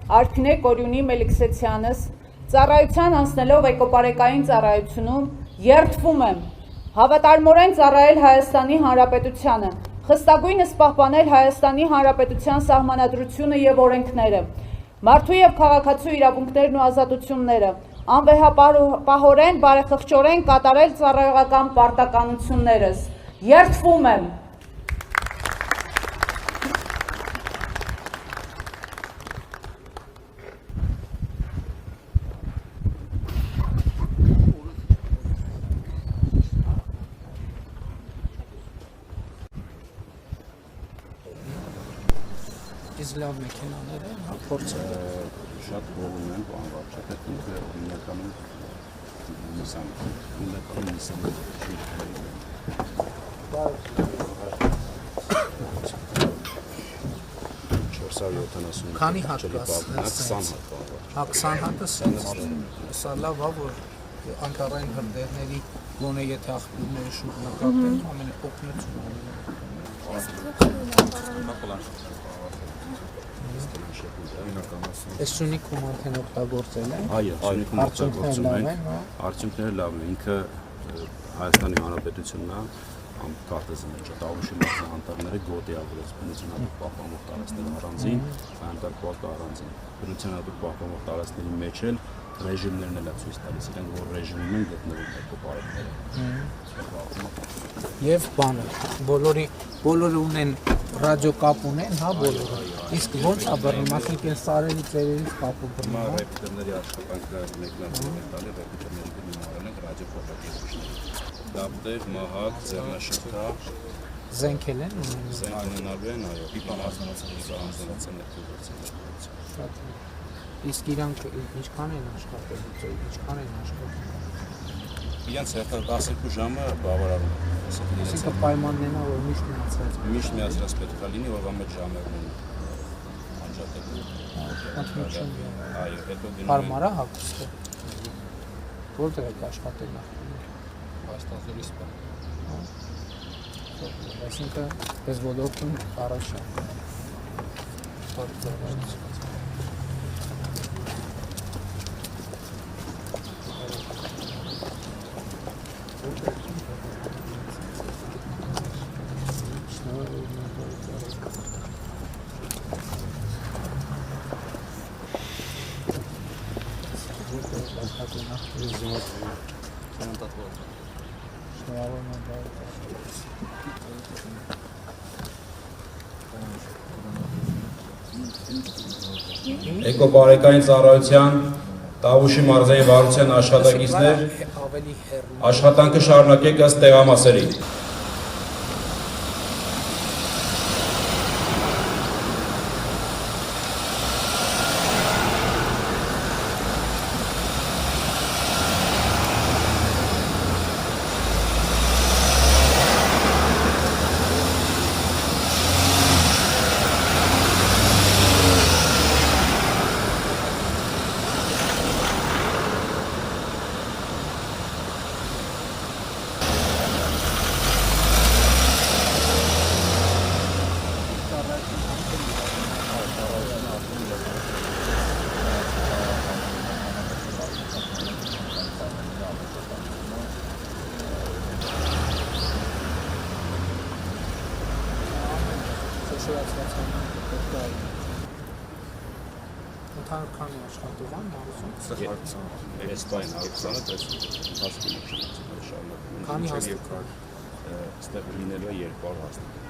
Արփինե Կորյունի Մելիքսեցյանս ծառայության անցնելով էկոպարեկային ծառայությունում երդվում եմ հավատարմորեն ծառայել Հայաստանի Հանրապետությանը, խստագույնս պահպանել Հայաստանի Հանրապետության սահմանադրությունը եւ օրենքները, մարդու եւ քաղաքացու իրավունքներն ու ազատությունները, անվեհապահորեն, բարեխղճորեն կատարել ծառայողական պարտականություններս, երդվում եմ։ Լավ մեքենաներ են, հա, փորձը շատ ողում են, բան վարչապետ, հիմնականում Nissan քանի հատ կաս, 20 հատ 20 հատը սա լավ է, որ անտառային հրդեհների գոնե եթե աղբյուրները շուտ նկատեն, ամենօգնությունը Այս սունիքում արդեն օգտագործել են։ Այո, սունիքում օգտագործում են։ Արդյունքները լավ են։ Ինքը Հայաստանի Հանրապետությունն է, կարտեզն է, Տավուշի մարզի անտառները գոտիավորած բնությանատուր պահպանող տարածքների առանձին, անտառապատը առանձին։ Բնությանատուր պահպանող տարածքների մեջ էլ ռեժիմներն էլ ցույց տալիս իրենք, որ ռեժիմում են գտնվում էկոպարեկները։ Եվ բանը, բոլորը ունեն ռադիո կապ ունեն, հա, բոլորը։ Իսկ ո՞նց է բռնում, ասենք են սարերի ծերերից կապը բռնում։ Հիմա ռեպետերների աշխատանքը մեկնաբանել են տալի, ռեպետերների գնահատել են ռադիոֆոտոկեզիչներ։ Դապտեր, մահակ, ձեռնաշղթա, զենքել են, զենքնենալու են, այո, հանձնացան ներգործել։ Իսկ իրանք ինչքան են աշխատել, ինչքան են աշխատել։ Իրենց հետո 12 ժամը բավարարում է։ Այսինքն պայմաններն են, որ միշտ միացած։ Միշտ միացած պետք է լինի, որովհետեւ մեր ժամերն են անջատելու։ Այո, հետո գնում են։ Հարմար է հագուստը։ Որտեղ եք աշխատել նախկինում։ Հայաստանից բան։ Այսինքն այս ոլորտում առաջ է։ Էկոպարեկային ծառայության Տավուշի մարզային վարչության աշխատակիցներ աշխատանքը շարունակեք ըստ տեղամասերի։ Ընդհանրքանի աշխատող են մարզում։ Այս բանը հարցանը դες հասկանում եմ շարունակում։ Քանի հաստատ այստեղ լինելու է 200 հաստատ։